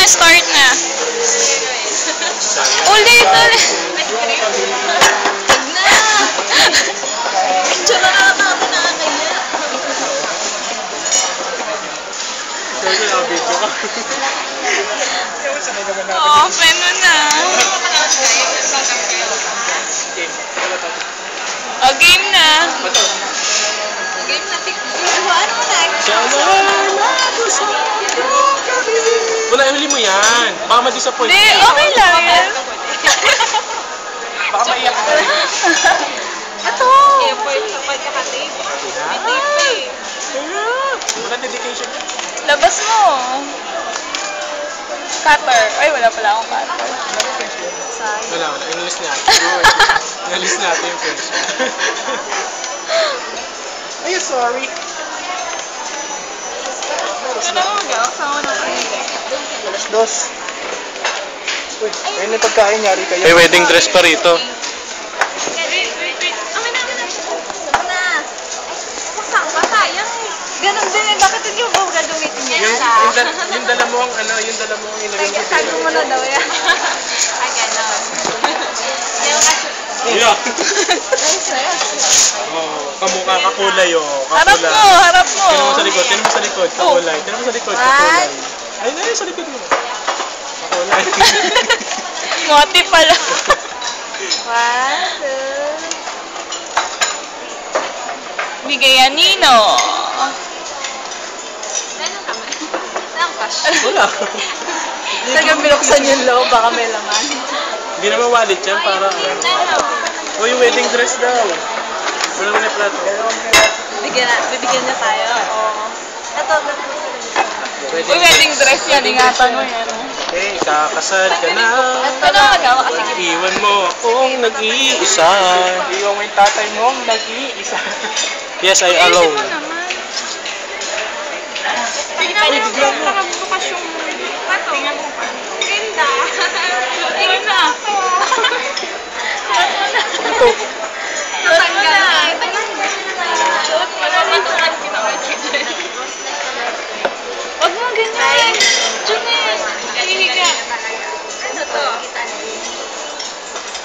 na, start na. Ulit, ulit. Huwag na! Tsaka nakakata na kaya. Sorry, naka-video ka. Open mo na. O, game na. Game na, ano mo na? Wala, huli mo yan. Baka ma-disappoint. Hindi, okay lang yan. Baka maiyak ka. Ito. Wala dedication yan. Labas mo. Cutter. Ay, wala pala akong cutter. Wala. Inalis natin. Inalis natin yung friendship. Ay, sorry. Alas 2. Uy, ayun na pagkain, yari kayo. May wedding dress pa rito. Ganun din eh, bakit hindi mo gagamitin niya? Yung dala mo ang yung dala mo ang ilagay mo. Sabi mo na daw yan. Ay, gano'n. Yeah. Nice, Kamukha kakulay Harap mo, harap mo. Tignan mo sa likod, tignan mo sa likod, kakulay. Tignan mo sa likod, kakulay. Ayun na yun, sa likod mo. Kakulay. Ngoti pala. 1, 2. Bigayan Nino. Wala. Tagang binuksan yung loob, baka may laman. Hindi naman wallet yan, para o yung wedding dress daw. Wala mo na plato. Bibigyan niya tayo. Ito, Uy, wedding dress yan. Ingatan mo yan. Okay, kakasal ka na. ito na magawa kasi Iwan mo akong nag-iisa. Iwan mo yung tatay mong nag-iisa. Yes, I alone. tingnan niyo kung nakabukas yung pato. Ganda. Tingnan na. Ito. Suot mo na. Huwag mo ganyan. Junel. Hihiga. Ano to?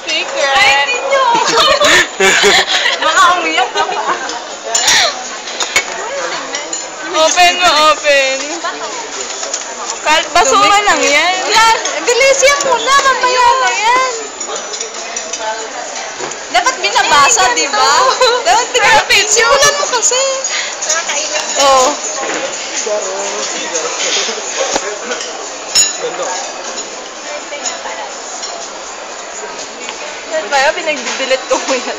Secret. Ay, ninyo. Baka umiyak ka pa. Open mo, open. Basura lang yan. Bilisan mo na, mamaya na yan. Dapat binabasa, di ba? Dapat pinapinsimulan mo kasi. Oh. Ganda. Yan ba yun? Pinag-delete ko mo yan.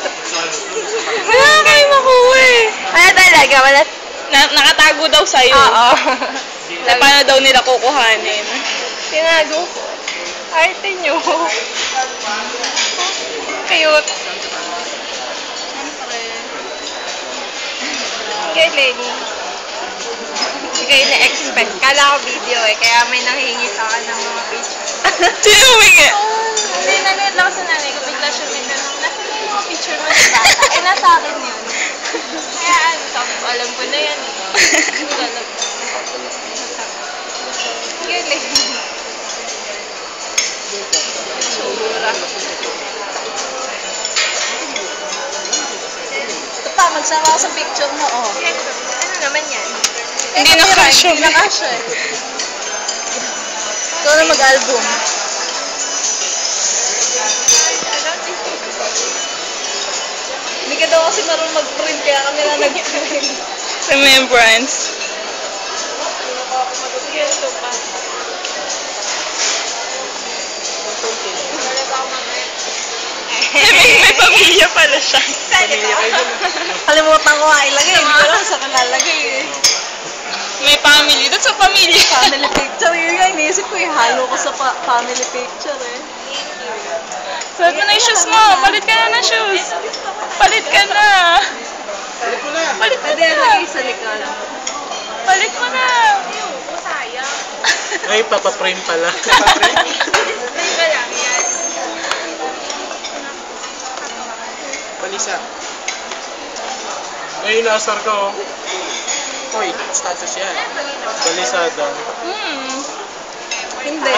Wala kayo makuha eh. Wala talaga, wala. Nakatago daw sa'yo. Oo. Na paano daw nila kukuhanin? Tinago ko. Arte nyo. Cute. Galing. Hindi kayo na-expect. Kala ko video eh, kaya may nanghingi sa akin ng mga picture. Sino humingi? Hindi, nanood lang sa nanay ko. Bigla siya may tanong, nasa yung mga picture mo sa bata? Eh, nasa akin yun. Kaya ano, sabi ko, alam ko na yan eh. Hindi ko alam. Galing. Tsura. Ito pa, magsama ako sa picture mo, oh. Ano naman yan? Hindi na kasya. Hindi na kasya eh. Ikaw na mag-album. Hindi ka daw kasi marunong mag-print, kaya kami na nag-print. Remembrance. Ito pa. May pamilya pala siya. Kalimutan ko nga ilagay, hindi ko alam saan ko nalagay eh. May family. Doon sa pamilya. Family picture, yun nga, iniisip ko halo ko sa family picture eh. Suot mo na yung shoes mo. Palit ka na ng shoes. Palit ka na. Palit mo Pwede na. lagay sa likod. Palit mo na. Sayang. Ay, papaprame pala. Display ka lang yan. Balisa. Ay, nasar ko. Hoy, status yan. Balisada. Hmm. Hindi.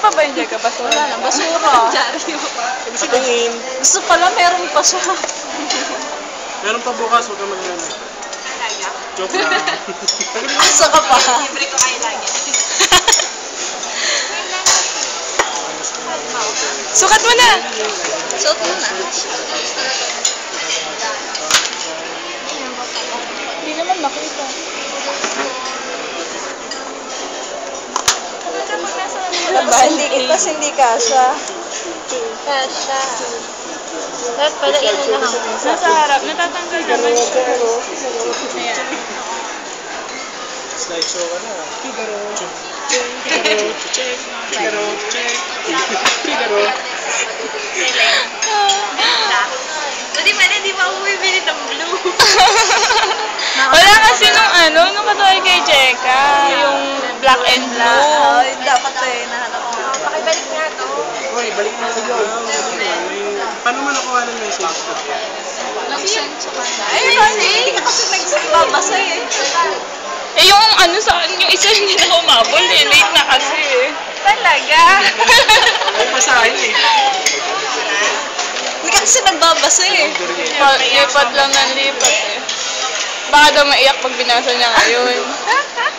pa ba yung Jeka? Basura? Wala na, basura. Gusto tingin. Gusto pala, meron pa siya. Meron pa bukas, huwag kang mag-alala. Joke lang. Asa ka pa? Libre ko kayo lagi. Sukat mo na! Suot mo na. Hindi naman makita. Tapos hindi kasha. Kasha. Dapat pala inunahan ko. Nasa harap, natatanggal naman siya. Ayan. Slideshow ka na. Figaro. Figaro. Check. Figaro. Check. Figaro. Hindi pwede, di ba ako bibili ng blue? Wala kasi nung katuloy kay Jeka, yung black and blue. Dapat nahanap ko. Pakibalik nga to. Hoy, balik mo sa yun. Paano mo nakuha ng message ko? Nag-send sa kanya. Hindi ka kasi nagbabasa eh. Eh yung yung isa hindi na umabol eh, late na kasi eh. Talaga? Ay, pasahin eh. Hindi ka kasi nagbabasa eh. Lipat lang ng lipat eh. Baka daw maiyak pag binasa niya ngayon.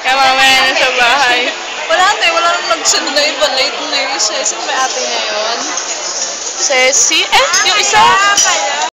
Kaya mamaya na sa bahay. Wala nang nag-send na iba. Late na yung isa. Saan ba ate niya yun? Ceci? Yung isa? Kaya